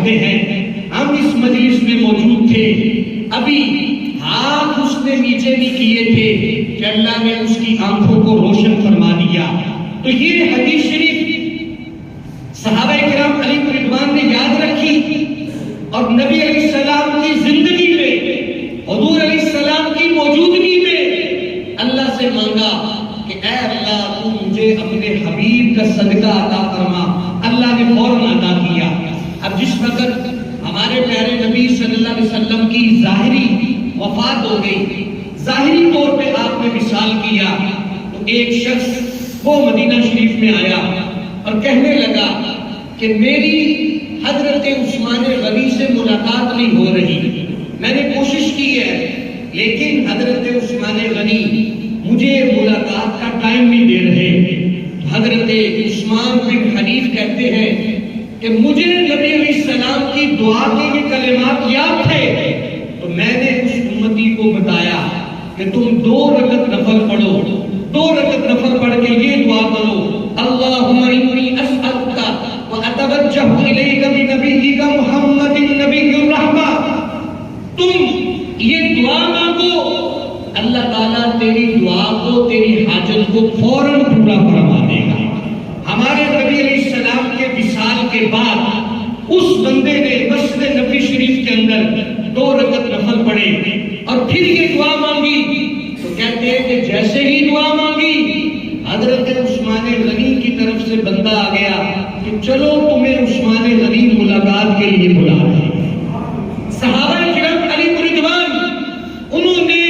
کہتے ہیں ہم اس مجلس میں موجود تھے، ابھی ہاتھ اس نے نیچے نہیں کیے تھے کہ اللہ نے اس کی آنکھوں کو روشن فرما دیا۔ تو یہ حدیث شریف صحابہ کرام علیہ رضوان نے یاد رکھی اور نبی علیہ السلام کی زندگی میں، حضور علیہ السلام کی موجودگی میں اللہ سے مانگا کہ اے اللہ تو مجھے اپنے حبیب کا صدقہ عطا فرما۔ اللہ نے فوراً عطا کیا۔ اب جس وقت ہمارے پیارے نبی صلی اللہ علیہ وسلم کی ظاہری وفات ہو گئی، ظاہری طور پہ آپ نے وصال کیا، تو ایک شخص وہ مدینہ شریف میں آیا اور کہنے لگا کہ میری حضرت عثمان غنی سے ملاقات نہیں ہو رہی، میں نے کوشش کی ہے لیکن حضرت عثمان غنی مجھے ملاقات کا ٹائم نہیں دے رہے۔ حضرت عثمان بن حنیف کہتے ہیں کہ مجھے نبی علیہ السلام کی دعا کے یہ کلمات یاد تھے، تو میں نے اس امتی کو بتایا کہ تم 2 رکعت نفل پڑھو، 2 رکعت نفل پڑھ کے یہ دعا کرو، اللہم انی اسألک واتوجہ الیک بنبیک محمد النبی الرحمہ۔ تم یہ دعا مانگو، اللہ تعالیٰ تیری دعا کو، تیری حاجت کو فوراً پورا فرما دے گا۔ ہمارے نبی علیہ السلام کے وصال کے بعد اس بندے نے مسجد نبی شریف کے اندر 2 رکعت نفل پڑھے اور پھر یہ دعا مانگی، تو کہتے ہیں کہ جیسے ہی دعا مانگی حضرت عثمان غنی کی طرف سے بندہ آ گیا کہ چلو تمہیں عثمان غنی ملاقات کے لیے بلا رہے ہیں۔ صحابہ کرام علیہ رضوان انہوں نے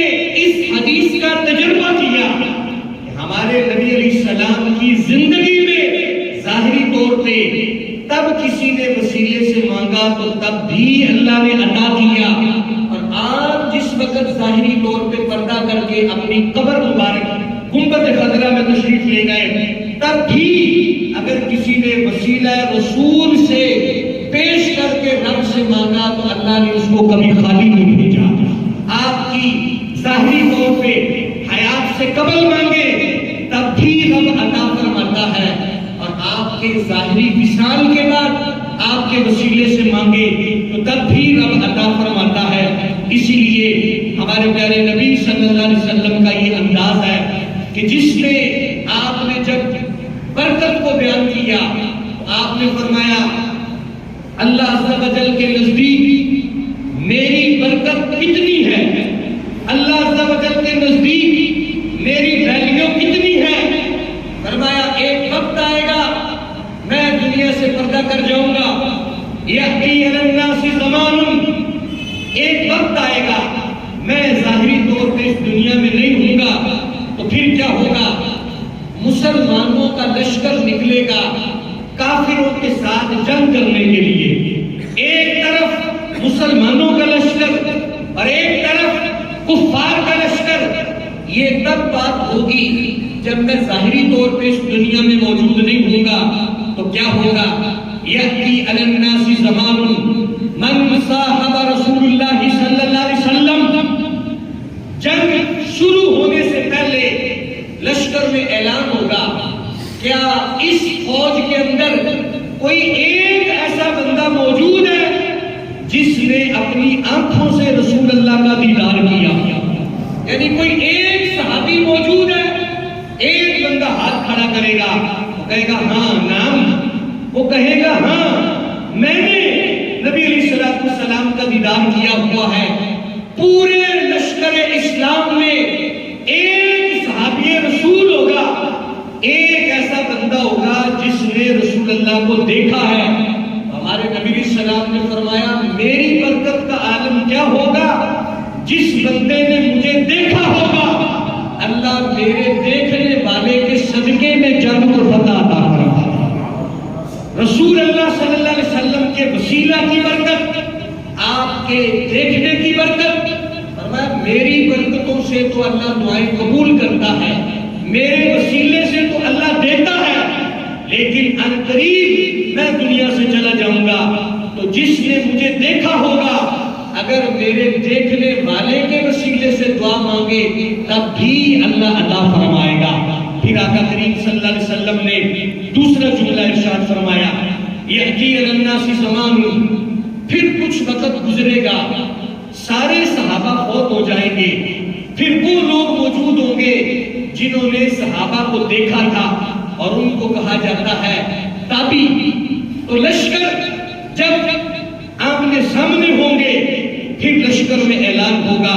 اس حدیث کا تجربہ کیا کہ ہمارے نبی علیہ السلام کی زندگی میں ظاہری طور پہ تب کسی نے وسیلے سے مانگا تو تب بھی اللہ نے عطا کیا، اور آپ جس وقت ظاہری طور پہ پردہ کر کے اپنی قبر مبارک گنبد خضرا میں تشریف لے گئے، تب بھی اگر کسی نے وسیلہ رسول سے پیش کر کے رب سے مانگا تو اللہ نے اس کو کبھی خالی نہیں بھیجا۔ آپ کی ظاہری طور پہ حیات سے قبل مانگے تب بھی رب عطا فرماتا ہے، اور آپ کے ظاہری وصال کے بعد آپ کے وسیلے سے مانگے تو تب بھی رب عطا فرماتا ہے۔ اسی لیے ہمارے پیارے نبی صلی اللہ علیہ وسلم کا یہ انداز ہے کہ جس میں آپ نے جب برکت کو بیان کیا تو آپ نے فرمایا اللہ عز و جل کے نزدیک میری برکت کتنی ہے، اللہ عز و جل کے نزدیک میری ویلیو کتنی ہے۔ فرمایا ایک وقت آئے گا میں دنیا سے پردہ کر جاؤں گا، یأتی علی الناس زمان، ایک وقت آئے گا میں ظاہری طور پہ اس دنیا میں نہیں ہوں گا، تو پھر کیا ہوگا؟ مسلمانوں کا لشکر نکلے گا کافروں کے ساتھ جنگ کرنے کے لیے، ایک طرف مسلمانوں کا لشکر اور ایک طرف کفار کا لشکر۔ یہ تب بات ہوگی جب میں ظاہری طور پہ اس دنیا میں موجود نہیں ہوں گا، تو کیا ہوگا؟ یأتی علی الناس زمان من صاحب رسول اللہ صلی اللہ علیہ وسلم، جنگ شروع ہونے سے پہلے لشکر میں اعلان ہوگا کیا اس فوج کے اندر کوئی ایک ایسا بندہ موجود ہے جس نے اپنی آنکھوں سے رسول اللہ کا دیدار کیا؟ یعنی کوئی ایک صحابی موجود ہے، ایک بندہ ہاتھ کھڑا کرے گا، وہ کہے گا ہاں نام، وہ کہے گا ہاں میں نے نبی علیہ السلام کا دیدار کیا ہوا ہے۔ پورے لشکر اسلام میں ایک صحابی رسول ہوگا، ایک ایسا بندہ ہوگا جس نے رسول اللہ کو دیکھا ہے۔ ہمارے نبی علیہ السلام نے فرمایا میری برکت کا عالم کیا ہوگا؟ جس بندے نے مجھے دیکھا ہوگا اللہ میرے دیکھنے والے کے صدقے میں جنگ اور فتح عطا فرمائے۔ رسول اللہ صلی اللہ علیہ وسلم کے وسیلہ کی برکت، آپ کے دیکھنے کی برکت، فرمایا میری برکتوں سے تو اللہ دعائیں قبول کرتا ہے، میرے وسیلے سے تو اللہ دیتا ہے، لیکن عنقریب میں دنیا سے چلا جاؤں گا تو جس نے مجھے دیکھا ہوگا اگر میرے دیکھنے والے کے وسیلے سے دعا مانگے تب بھی اللہ عطا فرمائے گا۔ پھر آقا کریم صلی اللہ علیہ وسلم نے دوسرا جملہ ارشاد فرمایا، یأتی علی الناس زمان وقت گزرے گا، سارے صحابہ فوت ہو جائیں گے، پھر وہ لوگ موجود ہوں گے جنہوں نے صحابہ کو دیکھا تھا، اور ان کو کہا جاتا ہے تابی۔ تو لشکر جب آمنے سامنے ہوں گے، پھر لشکر میں اعلان ہوگا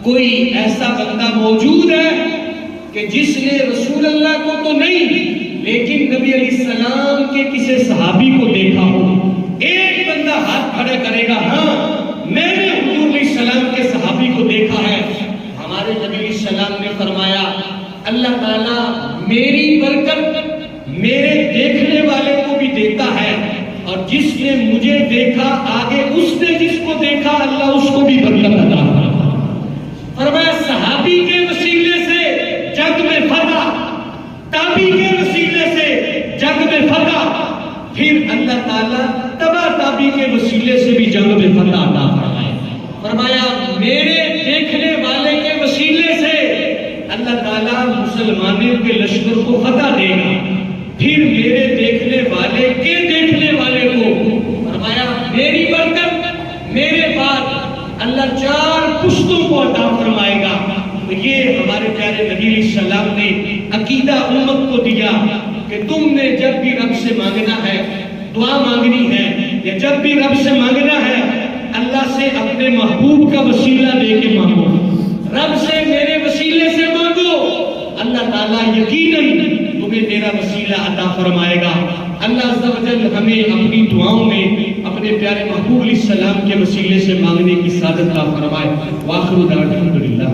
کوئی ایسا بندہ موجود ہے کہ جس نے رسول اللہ کو تو نہیں لیکن نبی علیہ السلام کے کسی صحابی کو دیکھا ہو۔ ایک بندہ ہاتھ کھڑا کرے گا، ہاں میں نے حضور علیہ السلام کے صحابی کو دیکھا ہے۔ ہمارے نبی علیہ السلام نے فرمایا اللہ تعالیٰ میری برکت میرے دیکھنے والے کو بھی دیتا ہے، اور جس نے مجھے دیکھا آگے اس نے جس کو دیکھا اللہ اس کو بھی برکت عطا فرماتا۔ فرمایا صحابی کے وسیلے سے جگ میں فتح، تابی کے وسیلے سے جگ میں فتح، پھر اللہ تعالیٰ تبا تابی کے وسیلے سے بھی جگ میں فتح عطا فرمائے۔ فرمایا میرے دیکھنے والے کے وسیلے سے اللہ تعالیٰ مسلمانوں کے لشکر کو فتح دے گا، پھر میرے دیکھنے والے کے دیکھنے والے کو فرمایا میری برکت میرے بعد اللہ 4 پشتوں کو عطا فرمائے گا۔ تو یہ ہمارے پیارے نبی علیہ السلام نے عقیدہ امت کو دیا کہ تم نے جب بھی رب سے مانگنا ہے، دعا مانگنی ہے، یا جب بھی رب سے مانگنا ہے اللہ سے اپنے محبوب کا وسیلہ دے کے مانگو، رب سے میرے وسیلے سے مانگو، اللہ تعالیٰ یقیناً تمہیں میرا وسیلہ عطا فرمائے گا۔ اللہ عز و جل ہمیں اپنی دعاؤں میں اپنے پیارے محبوب علیہ السلام کے وسیلے سے مانگنے کی سعادت عطا فرمائے۔ وآخر دعوانا الحمدللہ۔